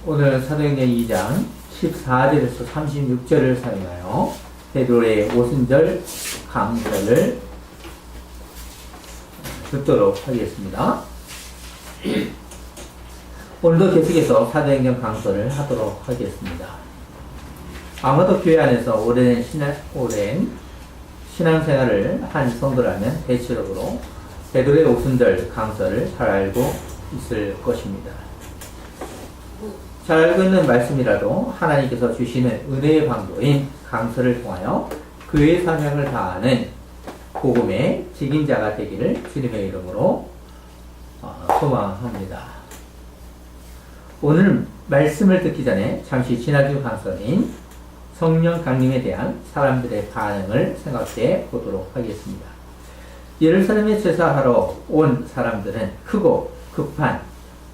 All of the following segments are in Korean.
오늘 사도행전 2장 14절에서 36절을 사용하여 베드로의 오순절 강설을 듣도록 하겠습니다. 오늘도 계속해서 사도행전 강설을 하도록 하겠습니다. 아마도 교회 안에서 오랜 신앙생활을 한 성도라면 대체적으로 베드로의 오순절 강설을 잘 알고 있을 것입니다. 잘 알고 있는 말씀이라도 하나님께서 주시는 은혜의 방도인 강설을 통하여 그의 사명을 다하는 복음의 직인자가 되기를 주님의 이름으로 소망합니다. 오늘 말씀을 듣기 전에 잠시 지난주 강설인 성령 강림에 대한 사람들의 반응을 생각해 보도록 하겠습니다. 예루살렘에 제사하러 온 사람들은 크고 급한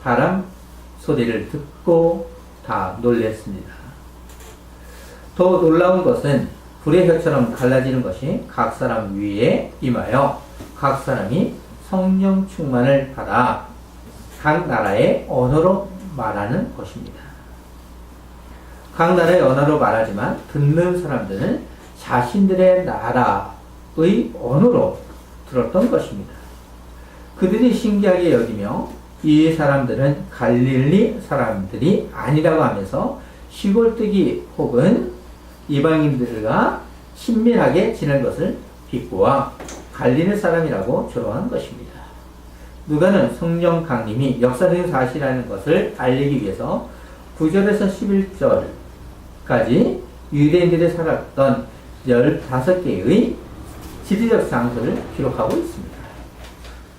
바람 소리를 듣고 다 놀랐습니다. 더 놀라운 것은 불의 혀처럼 갈라지는 것이 각 사람 위에 임하여 각 사람이 성령 충만을 받아 각 나라의 언어로 말하는 것입니다. 각 나라의 언어로 말하지만 듣는 사람들은 자신들의 나라의 언어로 들었던 것입니다. 그들이 신기하게 여기며 이 사람들은 갈릴리 사람들이 아니라고 하면서 시골뜨기 혹은 이방인들과 친밀하게 지낸 것을 비꼬아 갈릴리 사람이라고 조롱한 것입니다. 누가는 성령 강림이 역사적인 사실이라는 것을 알리기 위해서 9절에서 11절까지 유대인들이 살았던 15개의 지리적 장소를 기록하고 있습니다.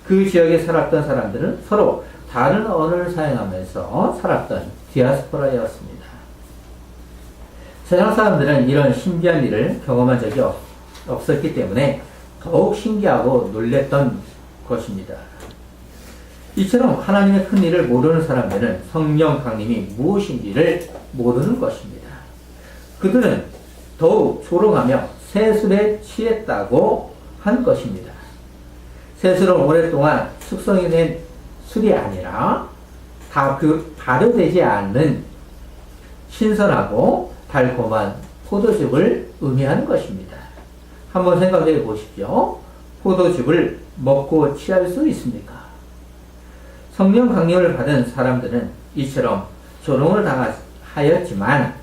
그 지역에 살았던 사람들은 서로 다른 언어를 사용하면서 살았던 디아스포라였습니다. 세상 사람들은 이런 신기한 일을 경험한 적이 없었기 때문에 더욱 신기하고 놀랬던 것입니다. 이처럼 하나님의 큰 일을 모르는 사람들은 성령 강림이 무엇인지를 모르는 것입니다. 그들은 더욱 조롱하며 세술에 취했다고 한 것입니다. 세술은 오랫동안 숙성해낸 술이 아니라 다 발효되지 않는 신선하고 달콤한 포도즙을 의미하는 것입니다. 한번 생각해 보십시오. 포도즙을 먹고 취할 수 있습니까? 성령 강림을 받은 사람들은 이처럼 조롱을 당하였지만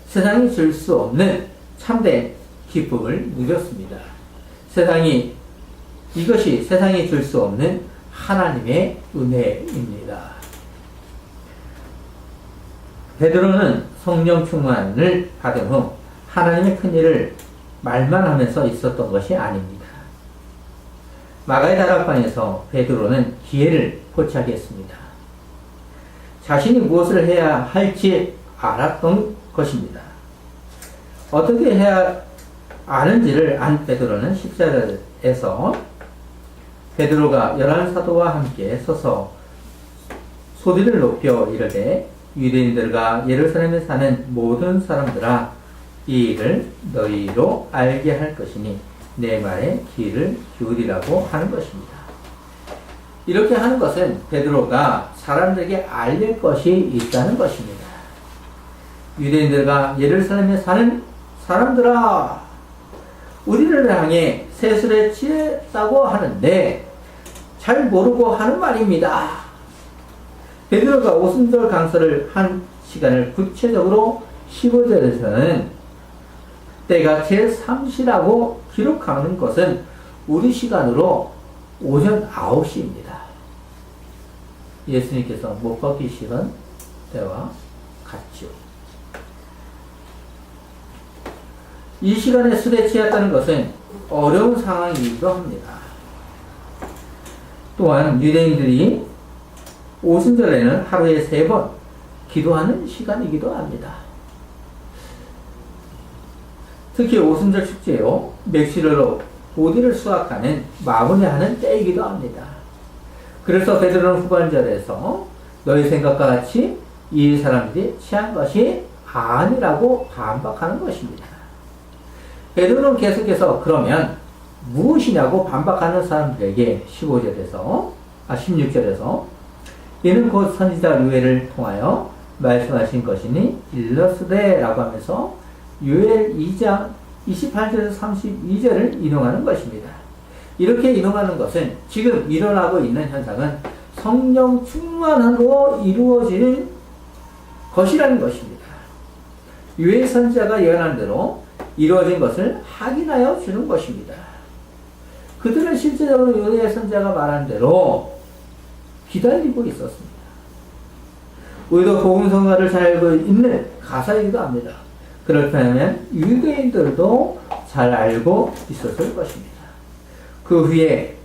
세상이 줄 수 없는 참된 기쁨을 누렸습니다. 이것이 세상이 줄 수 없는 하나님의 은혜입니다. 베드로는 성령 충만을 받은 후 하나님의 큰 일을 말만 하면서 있었던 것이 아닙니다. 마가의 다락방에서 베드로는 기회를 포착했습니다. 자신이 무엇을 해야 할지 알았던 것입니다. 어떻게 해야 아는지를 안 베드로는 10절에서 베드로가 11사도와 함께 서서 소리를 높여 이르되 유대인들과 예루살렘에 사는 모든 사람들아 이 일을 너희로 알게 할 것이니 내 말에 귀를 기울이라고 하는 것입니다. 이렇게 하는 것은 베드로가 사람들에게 알릴 것이 있다는 것입니다. 유대인들과 예루살렘에 사는 사람들아 우리를 향해 세술에 취했다고 하는데 잘 모르고 하는 말입니다. 베드로가 오순절 강설을 한 시간을 구체적으로 15절에서는 때가 제3시라고 기록하는 것은 우리 시간으로 오전 9시입니다. 예수님께서 못 박히시던 때와 같죠. 이 시간에 술에 취했다는 것은 어려운 상황이기도 합니다. 또한 유대인들이 오순절에는 하루에 3번 기도하는 시간이기도 합니다. 특히 오순절 축제요 맥시르로 보디를 수확하는 마무리하는 때이기도 합니다. 그래서 베드로는 후반절에서 너희 생각과 같이 이 사람들이 취한 것이 아니라고 반박하는 것입니다. 베드로는 계속해서 그러면 무엇이냐고 반박하는 사람들에게 16절에서 이는 곧 선지자 류엘을 통하여 말씀하신 것이니 일러스되 라고 하면서 요엘 2장 28절에서 32절을 인용하는 것입니다. 이렇게 인용하는 것은 지금 일어나고 있는 현상은 성령 충만으로 이루어지는 것이라는 것입니다. 요엘 선지자가 예언한 대로 이루어진 것을 확인하여 주는 것입니다. 그들은 실제적으로 요엘 선지자가 말한 대로 기다리고 있었습니다. 우리도 복음성가를 잘 알고 있는 가사이기도 합니다. 그렇다면 유대인들도 잘 알고 있었을 것입니다. 그 후에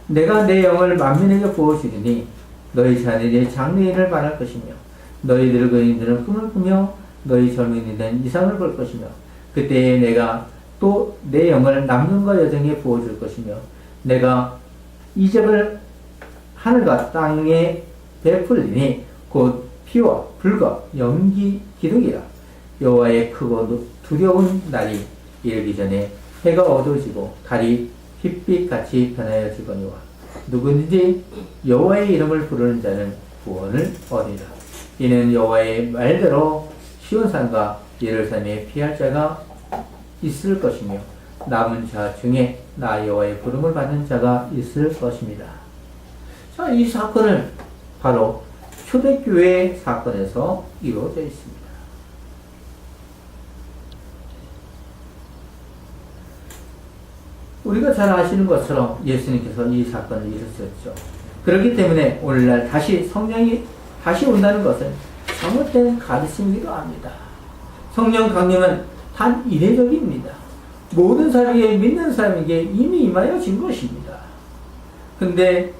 내가 내 영을 만민에게 부어주리니 너희 자녀들이 장래인을 말할 것이며 너희 늙은이들은 꿈을 꾸며 너희 젊은이들은 이상을 볼 것이며 그때에 내가 또 내 영을 남녀과 여종에 부어줄 것이며 내가 이적을 하늘과 땅에 베풀리니 곧 피와 불과 연기 기둥이라. 여호와의 크고 두려운 날이 이르기 전에 해가 어두워지고 달이 핏빛같이 변하여지거니와 누구든지 여호와의 이름을 부르는 자는 구원을 얻으리라. 이는 여호와의 말대로 시온산과 예루살렘에 피할 자가 있을 것이며 남은 자 중에 나 여호와의 부름을 받는 자가 있을 것입니다. 자, 이 사건은 바로 초대교회 사건에서 이루어져 있습니다. 우리가 잘 아시는 것처럼 예수님께서 이 사건을 이루셨죠. 그렇기 때문에 오늘날 다시 성령이 다시 온다는 것은 잘못된 가르침이기도 합니다. 성령 강림은 단 이례적입니다. 모든 사람에게, 믿는 사람에게 이미 임하여진 것입니다. 근데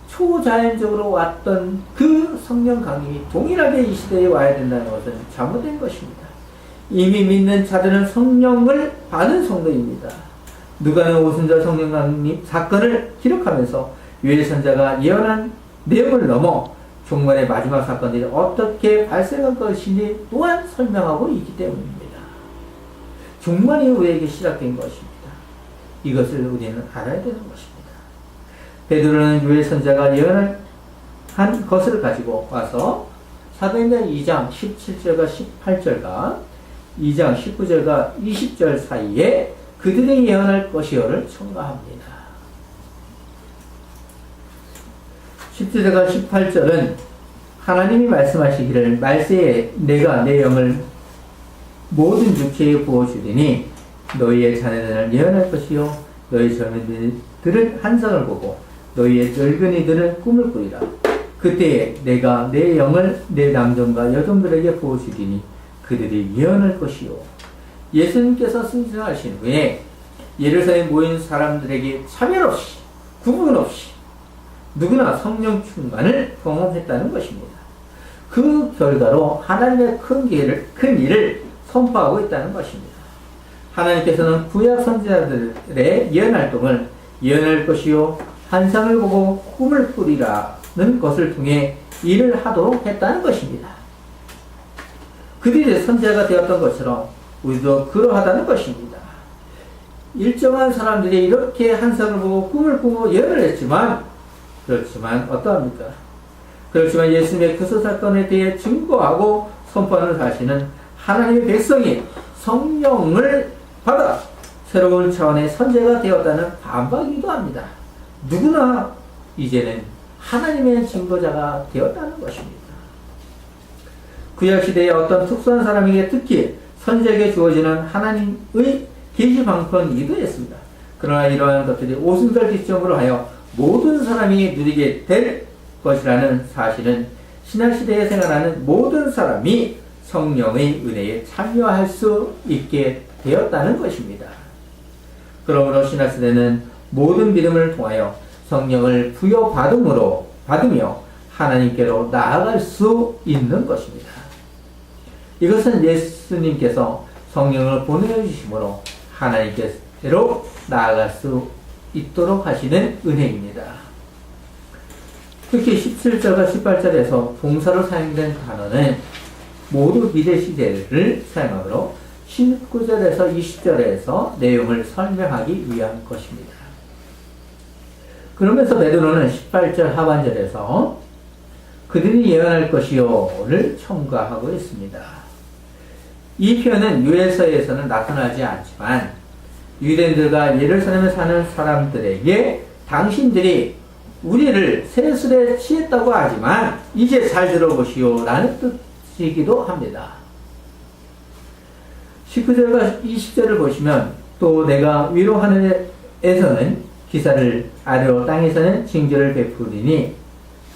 초자연적으로 왔던 그 성령 강림이 동일하게 이 시대에 와야 된다는 것은 잘못된 것입니다. 이미 믿는 자들은 성령을 받은 성도입니다. 누가는 오순절 성령 강림 사건을 기록하면서 요엘 선지자가 예언한 내용을 넘어 종말의 마지막 사건들이 어떻게 발생할 것인지 또한 설명하고 있기 때문입니다. 종말이 우리에게 시작된 것입니다. 이것을 우리는 알아야 되는 것입니다. 베드로는 요엘 선지자가 예언한 것을 가지고 와서 사도행전 2장 17절과 18절과 2장 19절과 20절 사이에 그들이 예언할 것이요를 첨가합니다. 17절과 18절은 하나님이 말씀하시기를 말세에 내가 내 영을 모든 육체에 부어주리니 너희의 자녀들은 예언할 것이요 너희 젊은이들은 환상을 보고 너희의 늙은이들은 꿈을 꾸리라. 그때에 내가 내 영을 내 남종과 여종들에게 부어주리니 그들이 예언할 것이요. 예수님께서 승천하신 후에 예루살렘에 모인 사람들에게 차별 없이 구분 없이 누구나 성령 충만을 경험했다는 것입니다. 그 결과로 하나님의 큰 일을 선포하고 있다는 것입니다. 하나님께서는 구약 선지자들의 예언 활동을 예언할 것이요 환상을 보고 꿈을 꾸리라는 것을 통해 일을 하도록 했다는 것입니다. 그들이 선지자가 되었던 것처럼 우리도 그러하다는 것입니다. 일정한 사람들이 이렇게 환상을 보고 꿈을 꾸고 예언을 했지만 그렇지만 어떠합니까? 그렇지만 예수님의 그 사건에 대해 증거하고 선포하는 사실은 하나님의 백성이 성령을 받아 새로운 차원의 선지자가 되었다는 반박이기도 합니다. 누구나 이제는 하나님의 증거자가 되었다는 것입니다. 구약시대의 어떤 특수한 사람에게 특히 선지자에게 주어지는 하나님의 계시 방편이기도 했습니다. 그러나 이러한 것들이 오순절 기점으로 하여 모든 사람이 누리게 될 것이라는 사실은 신약시대에 생활하는 모든 사람이 성령의 은혜에 참여할 수 있게 되었다는 것입니다. 그러므로 신약시대는 모든 믿음을 통하여 성령을 받으며 하나님께로 나아갈 수 있는 것입니다. 이것은 예수님께서 성령을 보내주심으로 하나님께로 나아갈 수 있도록 하시는 은혜입니다. 특히 17절과 18절에서 동사로 사용된 단어는 모두 미래 시제를 사용하므로 19절에서 20절에서 내용을 설명하기 위한 그들이 예언할 것이요를 첨가하고 있습니다. 이 표현은 요엘서에서는 나타나지 않지만 유대인들과 예루살렘에 사는 사람들에게 당신들이 우리를 세술에 취했다고 하지만 이제 잘 들어보시오 라는 뜻이기도 합니다. 19절과 20절을 보시면 또 내가 위로 하늘에서는 기사를 아래로 땅에서는 징조를 베푸리니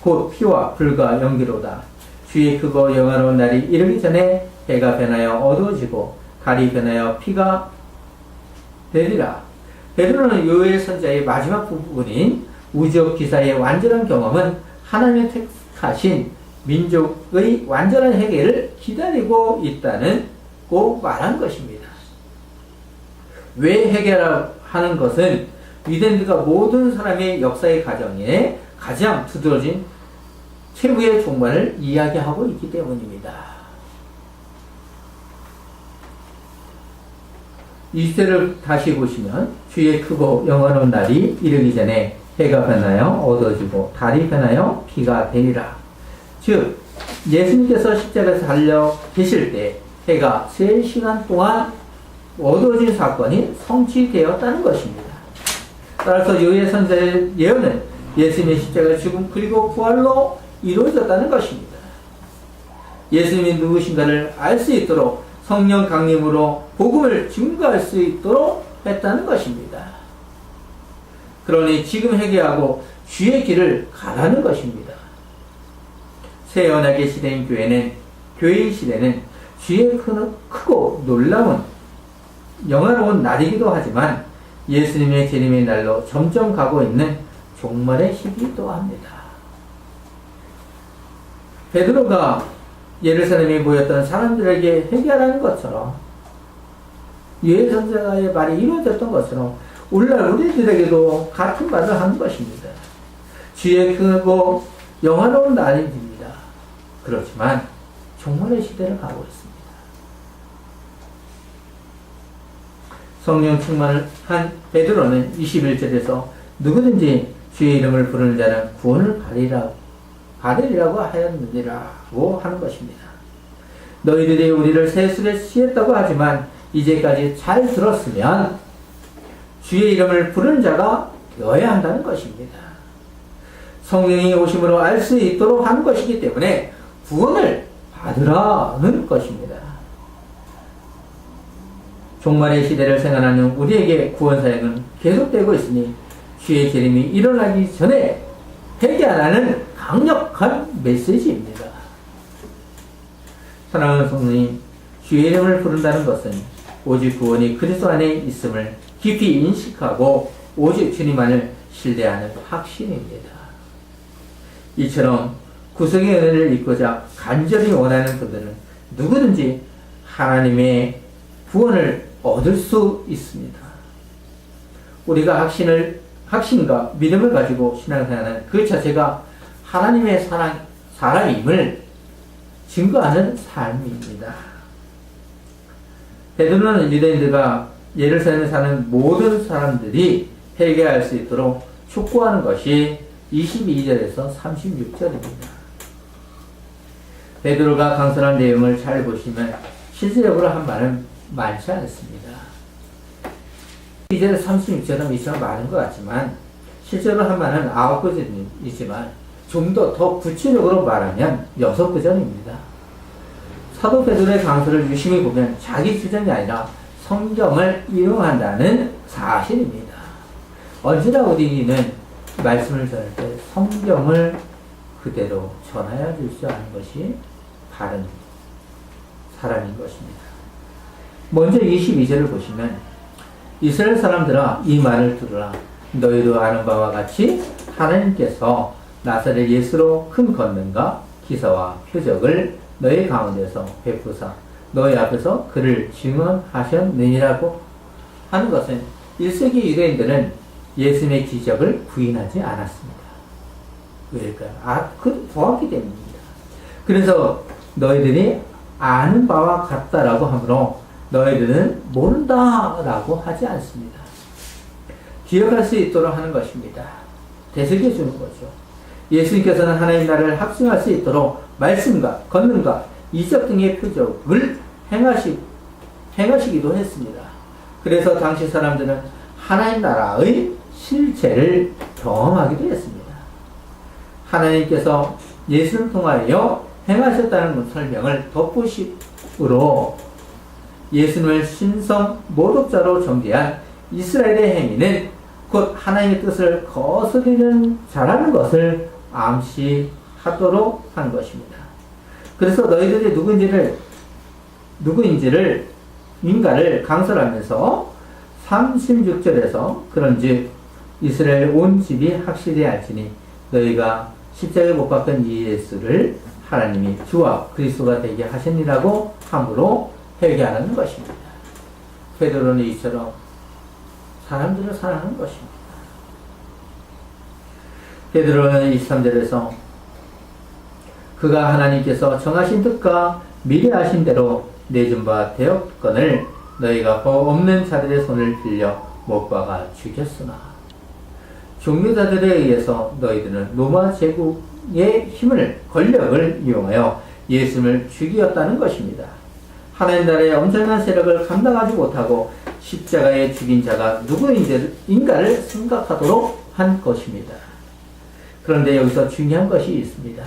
곧 피와 불과 연기로다. 주의 크고 영화로운 날이 이르기 전에 해가 변하여 어두워지고 달이 변하여 피가 되리라. 베드로는 요엘 선자의 마지막 부분인 우주적 기사의 완전한 경험은 하나님의 택하신 민족의 완전한 회개를 기다리고 있다는 고 말한 것입니다. 왜 회개라 하는 것은 유대인들과 모든 사람의 역사의 과정에 가장 두드러진 최후의 종말을 이야기하고 있기 때문입니다. 20절을 다시 보시면 주의 크고 영원한 날이 이르기 전에 해가 변하여 어두워지고 달이 변하여 피가 되리라. 즉 예수님께서 십자가에서 달려 계실 때 해가 3시간 동안 어두워진 사건이 성취되었다는 것입니다. 따라서 요엘 선지자의 예언은 예수님의 십자가 죽음 그리고 부활로 이루어졌다는 것입니다. 예수님이 누구신가를 알 수 있도록 성령 강림으로 복음을 증거할 수 있도록 했다는 것입니다. 그러니 지금 회개하고 주의 길을 가라는 것입니다. 새 언약의 시대인 교회의 시대는 주의 크고 놀라운 영화로운 날이기도 하지만 예수님의 재림의 날로 점점 가고 있는 종말의 시기이기도 합니다. 베드로가 예루살렘에 모였던 사람들에게 회개하라는 것처럼 요엘 선지자의 말이 이루어졌던 것처럼 오늘날 우리들에게도 같은 말을 하는 것입니다. 주의 크고 영화로운 날입니다. 그렇지만 종말의 시대를 가고 있습니다. 성령 충만을 한 베드로는 21절에서 누구든지 주의 이름을 부르는 자는 구원을 받으리라고 하였느니라고 하는 것입니다. 너희들이 우리를 세술에 취했다고 하지만 이제까지 잘 들었으면 주의 이름을 부르는 자가 되어야 한다는 것입니다. 성령이 오심으로 알 수 있도록 하는 것이기 때문에 구원을 받으라는 것입니다. 종말의 시대를 생각하는 우리에게 구원 사역은 계속되고 있으니 주의 재림이 일어나기 전에 회개하라는 강력한 메시지입니다. 사랑하는 성도님, 주의 이름을 부른다는 것은 오직 구원이 그리스도 안에 있음을 깊이 인식하고 오직 주님만을 신뢰하는 확신입니다. 이처럼 구속의 은혜를 잊고자 간절히 원하는 분들은 누구든지 하나님의 구원을 얻을 수 있습니다. 우리가 확신과 믿음을 가지고 신앙생활하는 그 자체가 하나님의 사랑임을 증거하는 삶입니다. 베드로는 유대인들과 예루살렘에 사는 모든 사람들이 회개할 수 있도록 촉구하는 것이 22절에서 36절입니다. 베드로가 강선한 내용을 잘 보시면 실질적으로 한 말은 많지 않습니다. 22절에서 36절은 이처럼 많은 것 같지만 실제로 한 말은 9구절이지만 좀 더 구체적으로 말하면 6구절입니다. 사도 베드로의 강서를 유심히 보면 자기 주장이 아니라 성경을 인용한다는 사실입니다. 언제나 우리는 말씀을 전할 때 성경을 그대로 전하여 줄 수 아는 것이 바른 사람인 것입니다. 먼저 22절을 보시면 이스라엘 사람들아 이 말을 들으라. 너희도 아는 바와 같이 하나님께서 나사렛 예수로 큰 권능과 기사와 표적을 너희 가운데서 베푸사 너희 앞에서 그를 증언하셨느니라고 하는 것은 1세기 유대인들은 예수님의 기적을 부인하지 않았습니다. 왜일까요? 보았기 때문입니다. 그래서 너희들이 아는 바와 같다라고 하므로 너희들은 모른다라고 하지 않습니다. 기억할 수 있도록 하는 것입니다. 되새겨 주는 거죠. 예수님께서는 하나님 나라를 확증할 수 있도록 말씀과 권능과 이적 등의 표적을 행하시기도 했습니다. 그래서 당시 사람들은 하나님 나라의 실체를 경험하기도 했습니다. 하나님께서 예수를 통하여 행하셨다는 설명을 덧붙이므로 예수님을 신성 모독자로 정죄한 이스라엘의 행위는 곧 하나님의 뜻을 거스르는 자라는 것을 암시하도록 한 것입니다. 그래서 너희들이 누구인가를 강설하면서 36절에서 그런즉 이스라엘 온 집이 확실히 알지니 너희가 십자가에 못 박은 이 예수를 하나님이 주와 그리스도가 되게 하셨니라고 함으로 회개하는 것입니다. 베드로는 이처럼 사람들을 사랑하는 것입니다. 베드로는 23절에서 그가 하나님께서 정하신 뜻과 미리 아신 대로 내준 바 되었건을 너희가 법 없는 자들의 손을 빌려 못 박아 죽였으나 종교자들에 의해서 너희들은 로마 제국의 힘을 권력을 이용하여 예수님을 죽이었다는 것입니다. 하나님 나라의 엄청난 세력을 감당하지 못하고 십자가에 죽인 자가 누구인가를 생각하도록 한 것입니다. 그런데 여기서 중요한 것이 있습니다.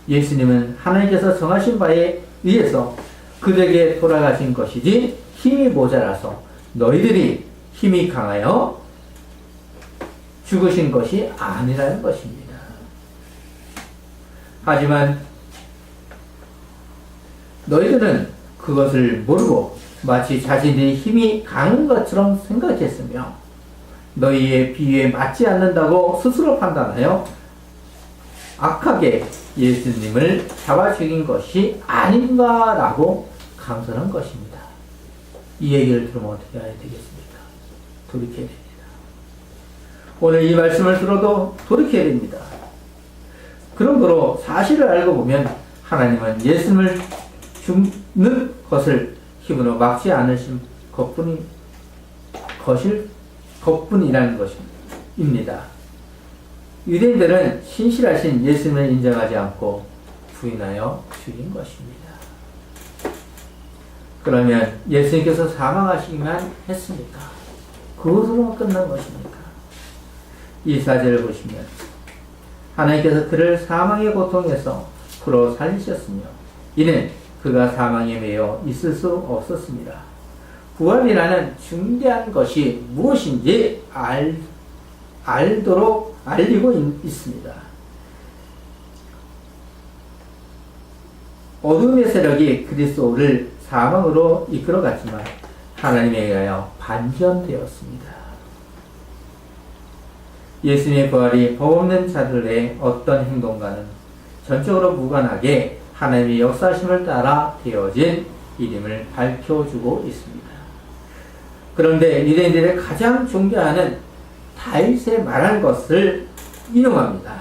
예수님은 하나님께서 정하신 바에 의해서 그들에게 돌아가신 것이지 힘이 모자라서 너희들이 힘이 강하여 죽으신 것이 아니라는 것입니다. 하지만 너희들은 그것을 모르고 마치 자신들이 힘이 강한 것처럼 생각했으며 너희의 비유에 맞지 않는다고 스스로 판단하여 악하게 예수님을 잡아 죽인 것이 아닌가라고 강설한 것입니다. 이 얘기를 들으면 어떻게 해야 되겠습니까? 돌이켜야 됩니다. 오늘 이 말씀을 들어도 돌이켜야 됩니다. 그러므로 사실을 알고 보면 하나님은 예수님을 죽는 것을 힘으로 막지 않으신 것뿐이라는 것입니다. 유대인들은 신실하신 예수님을 인정하지 않고 부인하여 죽인 것입니다. 그러면 예수님께서 사망하시기만 했습니까? 그것으로 끝난 것입니까? 이 사절을 보시면 하나님께서 그를 사망의 고통에서 풀어 살리셨으며 이는 그가 사망에 매여 있을 수 없었습니다. 부활이라는 중대한 것이 무엇인지 알리고 있습니다. 어둠의 세력이 그리스도를 사망으로 이끌어갔지만 하나님에 의하여 반전되었습니다. 예수님의 부활이 법 없는 자들의 어떤 행동과는 전적으로 무관하게 하나님의 역사심을 따라 되어진 이름을 밝혀주고 있습니다. 그런데 유대인들이 가장 존경하는 다윗의 말한 것을 인용합니다.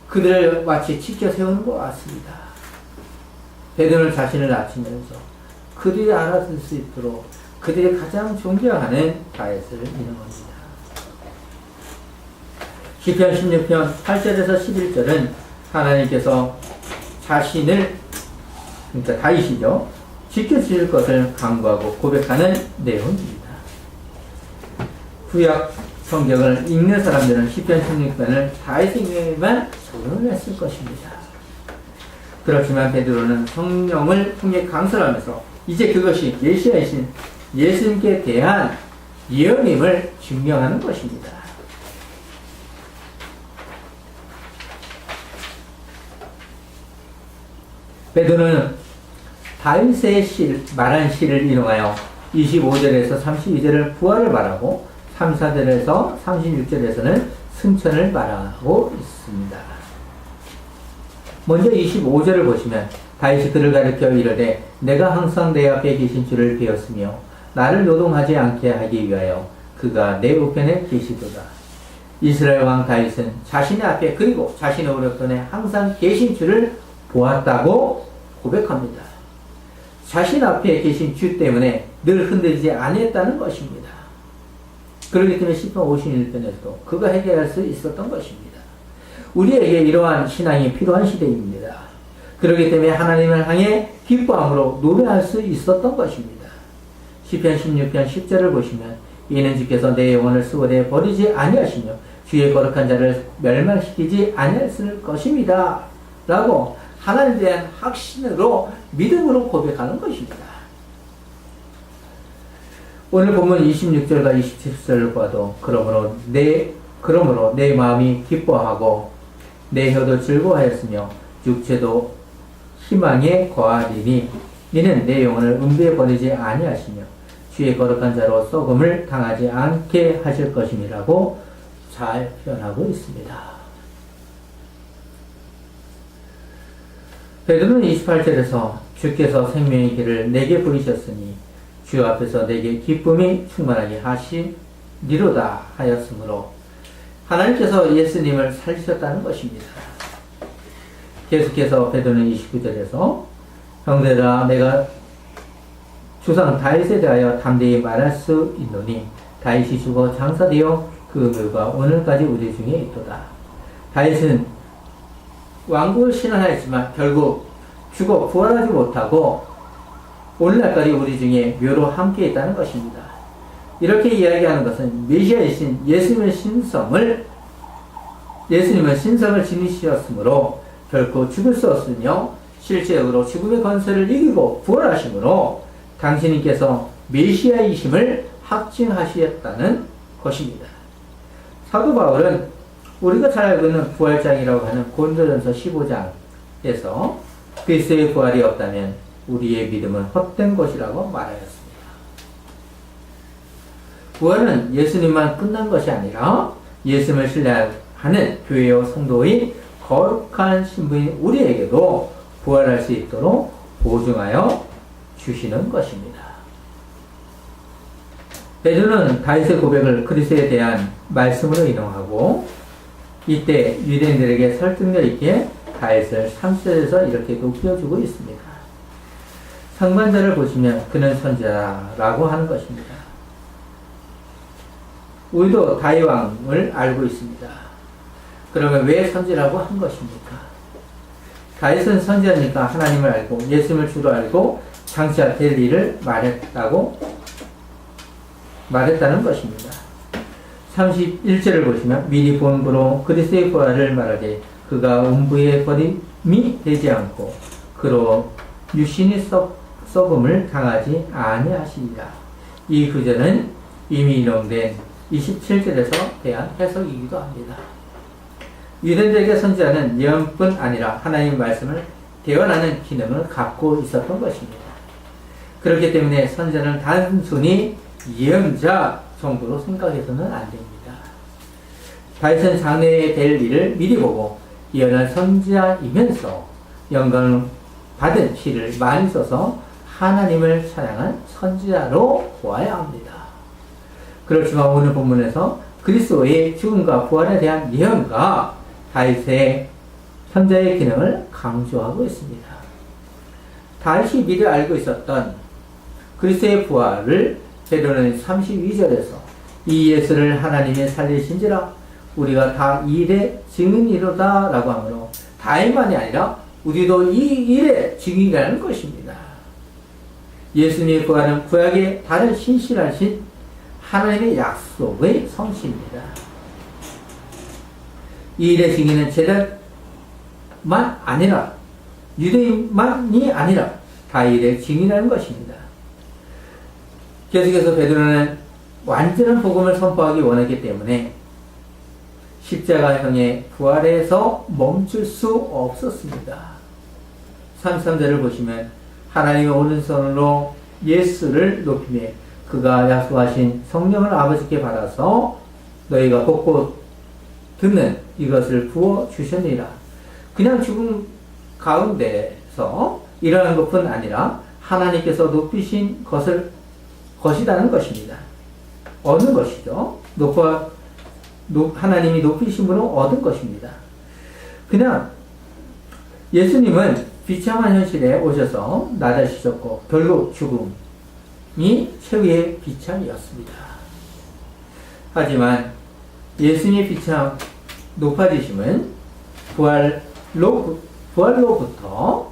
그들을 마치 지켜 세우는 것 같습니다. 베드로는 자신을 낮추면서 그들이 알아들 수 있도록 그들이 가장 존경하는 다윗을 인용합니다. 시편 16편 8절에서 11절은 하나님께서 자신을, 그러니까 다윗이죠, 지켜주실 것을 강구하고 고백하는 내용입니다. 구약 성경을 읽는 사람들은 시편 16편을 다윗에게만 적용을 했을 것입니다. 그렇지만 베드로는 성령을 통해 강설하면서 이제 그것이 메시아이신 예수님께 대한 예언임을 증명하는 것입니다. 베드로는 다윗의 말한 시를 인용하여 25절에서 32절을 부활을 말하고 3, 4절에서 36절에서는 승천을 말하고 있습니다. 먼저 25절을 보시면 다윗이 그를 가리켜 이르되 내가 항상 내 앞에 계신 줄을 배웠으며 나를 노동하지 않게 하기 위하여 그가 내 우편에 계시도다. 이스라엘 왕 다윗은 자신의 앞에 그리고 자신의 오른편에 항상 계신 줄을 보았다고 고백합니다. 자신 앞에 계신 주 때문에 늘 흔들리지 아니했다는 것입니다. 그렇기 때문에 시편 51편에서도 그가 해결할 수 있었던 것입니다. 우리에게 이러한 신앙이 필요한 시대입니다. 그렇기 때문에 하나님을 향해 기뻐함으로 노래할 수 있었던 것입니다. 시편 16편 10절을 보시면 이는 주께서 내 영혼을 수고대 버리지 아니하시며 주의 거룩한 자를 멸망시키지 아니하실 것입니다. 라고 하나님에 대한 확신으로 믿음으로 고백하는 것입니다. 오늘 본문 26절과 27절을 봐도 그러므로 내 마음이 기뻐하고 내 혀도 즐거워하였으며 육체도 희망에 거하리니 이는 내 영혼을 음부에 버리지 아니하시며 주의 거룩한 자로 썩음을 당하지 않게 하실 것임이라고 잘 표현하고 있습니다. 베드로는 28절에서 주께서 생명의 길을 내게 보이셨으니 주 앞에서 내게 기쁨이 충만하게 하시리로다 하였으므로 하나님께서 예수님을 살리셨다는 것입니다. 계속해서 베드로는 29절에서 형제들아 내가 조상 다윗에 대하여 담대히 말할 수 있노니 다윗이 죽어 장사되어 그 묘가 오늘까지 우리 중에 있도다. 다윗은 왕국을 신앙하였지만 결국 죽어 부활하지 못하고 오늘날까지 우리 중에 묘로 함께 있다는 것입니다. 이렇게 이야기하는 것은 메시아이신 예수님은 신성을 지니셨으므로 결코 죽을 수 없으며 실제적으로 죽음의 권세를 이기고 부활하심으로 당신께서 메시아이심을 확증하셨다는 것입니다. 사도 바울은 우리가 잘 알고 있는 부활장이라고 하는 고린도전서 15장에서 그리스도의 부활이 없다면 우리의 믿음은 헛된 것이라고 말하였습니다. 부활은 예수님만 끝난 것이 아니라 예수님을 신뢰하는 교회와 성도의 거룩한 신부인 우리에게도 부활할 수 있도록 보증하여 주시는 것입니다. 베드로는 다윗의 고백을 그리스도에 대한 말씀으로 인용하고 이때 유대인들에게 설득력 있게 다윗을 30절에서 이렇게 높여주고 있습니다. 상반절을 보시면 그는 선지자라고 하는 것입니다. 우리도 다윗 왕을 알고 있습니다. 그러면 왜 선지라고 한 것입니까? 다윗은 선지자니까 하나님을 알고 예수님을 주로 알고 장차 될 일을 말했다는 것입니다. 31절을 보시면 미리 본부로 그리스도의 부활을 말하되 그가 음부에 버림이 되지 않고 그로 육신이 썩음을 당하지 아니하시리라. 이 구절은 이미 인용된 27절에서 대한 해석이기도 합니다. 유대인들에게 선지자는 예언뿐 아니라 하나님의 말씀을 대언하는 기능을 갖고 있었던 것입니다. 그렇기 때문에 선지자는 단순히 예언자 정도로 생각해서는 안 됩니다. 다윗은 장래에 될 일을 미리 보고 예언한 선지자이면서 영광을 받은 시를 많이 써서 하나님을 찬양한 선지자로 보아야 합니다. 그렇지만 오늘 본문에서 그리스도의 죽음과 부활에 대한 예언과 다윗의 선지자의 기능을 강조하고 있습니다. 다윗이 미리 알고 있었던 그리스도의 부활을 베드로는 32절에서 이 예수를 하나님이 살리신지라 우리가 다 이 일의 증인이로다 라고 하므로 다윗만이 아니라 우리도 이 일의 증인이라는 것입니다. 예수님의 부활은 구약의 다른 신실하신 하나님의 약속의 성취입니다. 이 일의 증인은 제자만 아니라 유대인만이 아니라 다윗의 증인이라는 것입니다. 계속해서 베드로는 완전한 복음을 선포하기 원했기 때문에 십자가형의 부활에서 멈출 수 없었습니다. 33절을 보시면 하나님의 오른손으로 예수를 높이며 그가 약속하신 성령을 아버지께 받아서 너희가 복고 듣는 이것을 부어 주셨느니라. 그냥 죽음 가운데서 일어나는 것뿐 아니라 하나님께서 높이신 것이라는 것입니다. 얻는 것이죠. 하나님이 높이심으로 얻은 것입니다. 그냥 예수님은 비참한 현실에 오셔서 낮아지셨고 결국 죽음이 최후의 비참이었습니다. 하지만 예수님의 빛이 높아지심은 부활로부터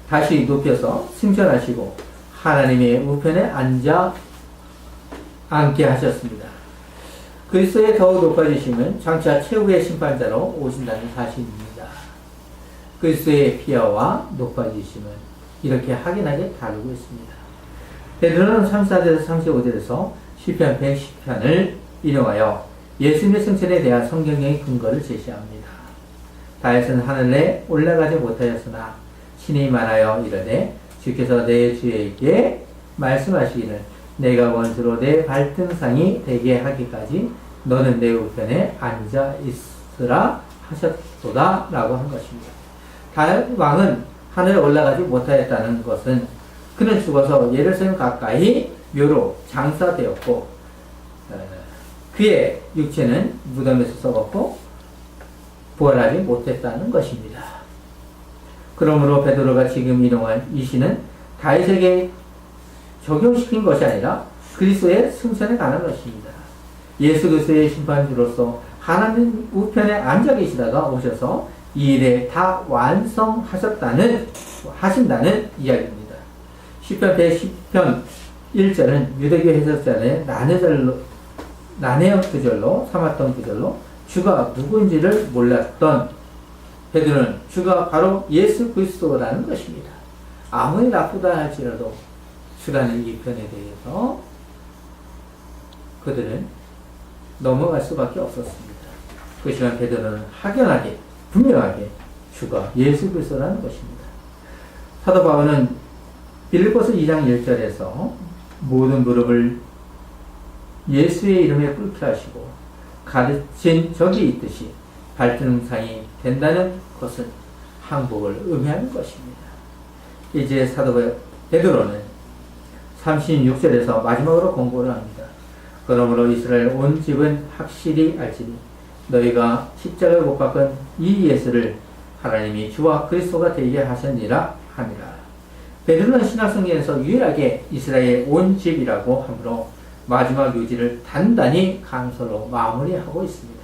다시 높여서 승천하시고 하나님의 우편에 앉게 하셨습니다. 그리스도에 더욱 높아지심은 장차 최후의 심판자로 오신다는 사실입니다. 그리스도의 피아와 높아지심은 이렇게 확연하게 다루고 있습니다. 베드로는 34절에서 35절에서 시편 110편을 인용하여 예수님의 승천에 대한 성경적인 근거를 제시합니다. 다윗은 하늘에 올라가지 못하였으나 신이 많아여 이르되 주께서 내 주에게 말씀하시기를 내가 원수로 내 발등상이 되게 하기까지 너는 내 우편에 앉아 있으라 하셨도다 라고 한 것입니다. 다윗 왕은 하늘에 올라가지 못하였다는 것은 그는 죽어서 예루살렘 가까이 묘로 장사되었고 그의 육체는 무덤에서 썩었고 부활하지 못했다는 것입니다. 그러므로 베드로가 지금 인용한 이 시는 다윗에게 적용시킨 것이 아니라 그리스도의 승천에 관한 것입니다. 예수 그리스도의 심판주로서 하나님 우편에 앉아 계시다가 오셔서 이 일에 다 하신다는 이야기입니다. 시편 110편 1절은 유대교 해석자의 난해한 구절로 삼았던 구절로 주가 누군지를 몰랐던 베드로는 주가 바로 예수 그리스도라는 것입니다. 아무리 나쁘다 할지라도 주라는 이 편에 대해서 그들은 넘어갈 수밖에 없었습니다. 그렇지만 베드로는 확연하게 분명하게 주가 예수 그리스도라는 것입니다. 사도 바울은 빌립보서 2장 1절에서 모든 무릎을 예수의 이름에 꿇게 하시고 가르친 적이 있듯이 발등상이 된다는 것은 항복을 의미하는 것입니다. 이제 사도 베드로는 36절에서 마지막으로 공고를 합니다. 그러므로 이스라엘 온 집은 확실히 알지니 너희가 십자가에 못 박은 이 예수를 하나님이 주와 그리스도가 되게 하셨니라 함이라. 베드로는 신약성경에서 유일하게 이스라엘 온 집이라고 하므로 마지막 요지를 단단히 강서로 마무리하고 있습니다.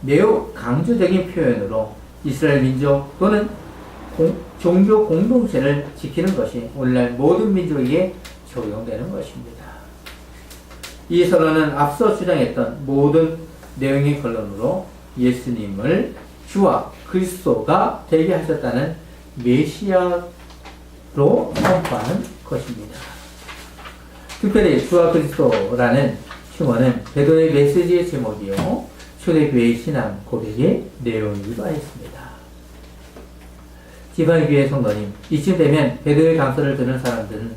매우 강조적인 표현으로 이스라엘 민족 또는 종교 공동체를 지키는 것이 오늘날 모든 민족에게 적용되는 것입니다. 이 선언은 앞서 주장했던 모든 내용의 결론으로 예수님을 주와 그리스도가 되게 하셨다는 메시아로 선포하는 것입니다. 특별히 주와 그리스도라는 흉어는 베드로의 메시지의 제목이요 초대교회의 신앙 고백의 내용이기도 했습니다. 지방교회 성도님, 이쯤 되면 베드로의 강서를 듣는 사람들은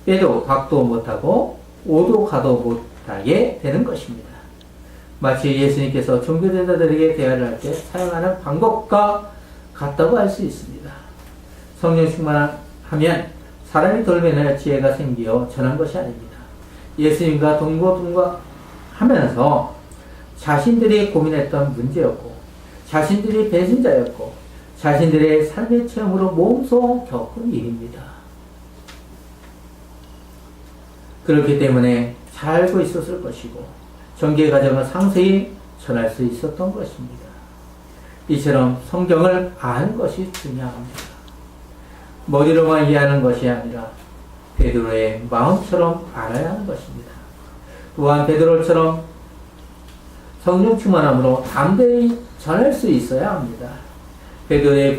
빼도 박도 못하고 오도 가도 못하게 되는 것입니다. 마치 예수님께서 종교제자들에게 대화를 할 때 사용하는 방법과 같다고 할 수 있습니다. 성령 충만하면 사람이 돌면에 지혜가 생기어 전한 것이 아닙니다. 예수님과 동거하면서 자신들이 고민했던 문제였고 자신들이 배신자였고 자신들의 삶의 체험으로 몸소 겪은 일입니다. 그렇기 때문에 잘 알고 있었을 것이고 전개 과정을 상세히 전할 수 있었던 것입니다. 이처럼 성경을 아는 것이 중요합니다. 머리로만 이해하는 것이 아니라 베드로의 마음처럼 알아야 하는 것입니다. 또한 베드로처럼 성령 충만함으로 담대히 전할 수 있어야 합니다. 베드로의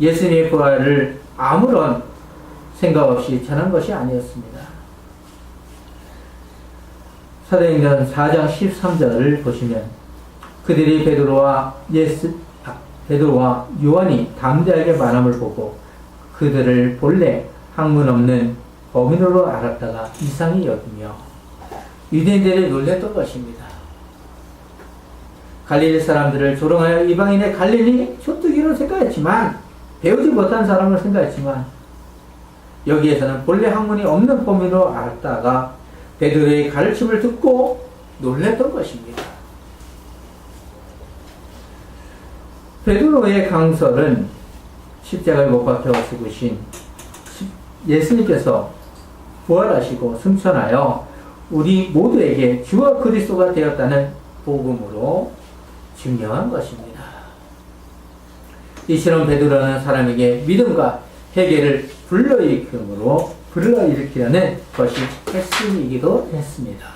예수님의 부활을 아무런 생각 없이 전한 것이 아니었습니다. 사도행전 4장 13절을 보시면 그들이 베드로와 요한이 담대하게 말함을 보고 그들을 본래 학문 없는 범인으로 알았다가 이상히 여기며 유대인들이 놀랬던 것입니다. 갈릴리 사람들을 조롱하여 이방인의 갈릴리 소뚜기로 생각했지만 배우지 못한 사람을 생각했지만 여기에서는 본래 학문이 없는 범인으로 알았다가 베드로의 가르침을 듣고 놀랬던 것입니다. 베드로의 강설은 십자가에 못 박혀 죽으신 예수님께서 부활하시고 승천하여 우리 모두에게 주와 그리스도가 되었다는 복음으로 증명한 것입니다. 이처럼 베드로는 사람에게 믿음과 회개를 불러일으키려는 것이 핵심이기도 했습니다.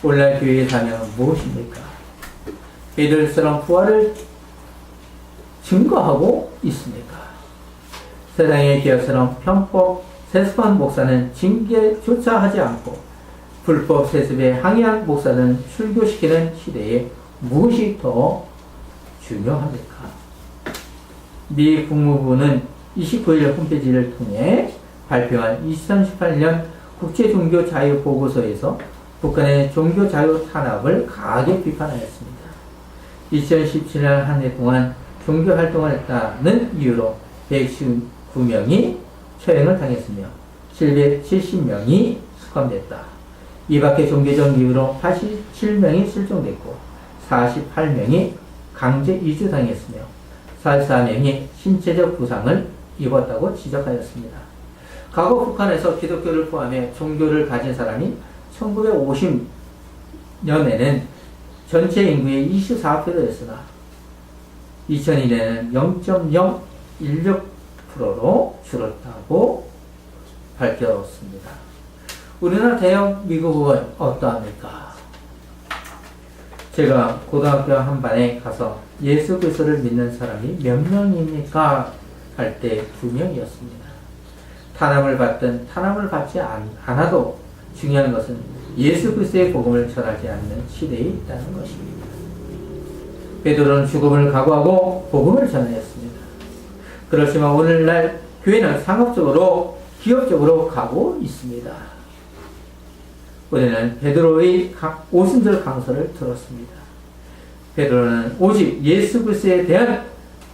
오늘날 교회의 사명은 무엇입니까? 베드로처럼 부활을 증거하고 있습니까? 세상의 기업처럼 편법 세습한 목사는 징계조차 하지 않고 불법 세습에 항의한 목사는 출교시키는 시대에 무엇이 더 중요합니까? 미 국무부는 29일 홈페이지를 통해 발표한 2018년 국제종교자유보고서에서 북한의 종교자유 탄압을 강하게 비판하였습니다. 2017년 한 해 동안 종교활동을 했다는 이유로 119명이 처형을 당했으며 770명이 수감됐다. 이 밖에 종교적 이유로 87명이 실종됐고 48명이 강제 이주당했으며 44명이 신체적 부상을 입었다고 지적하였습니다. 과거 북한에서 기독교를 포함해 종교를 가진 사람이 1950년에는 전체 인구의 24%였으나 2002년에는 0.016%로 줄었다고 밝혔습니다. 우리나라 대형 미국은 어떠합니까? 제가 고등학교 한 반에 가서 예수 그리스도를 믿는 사람이 몇 명입니까? 할 때 2명이었습니다. 탄압을 받든 탄압을 받지 않아도 중요한 것은 예수 그리스도의 복음을 전하지 않는 시대에 있다는 것입니다. 베드로는 죽음을 각오하고 복음을 전하였습니다. 그렇지만 오늘날 교회는 상업적으로 기업적으로 가고 있습니다. 우리는 베드로의 오순절 강서를 들었습니다. 베드로는 오직 예수 그리스도에 대한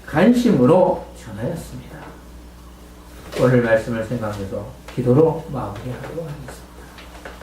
관심으로 전하였습니다. 오늘 말씀을 생각해서 기도로 마무리하도록 하겠습니다.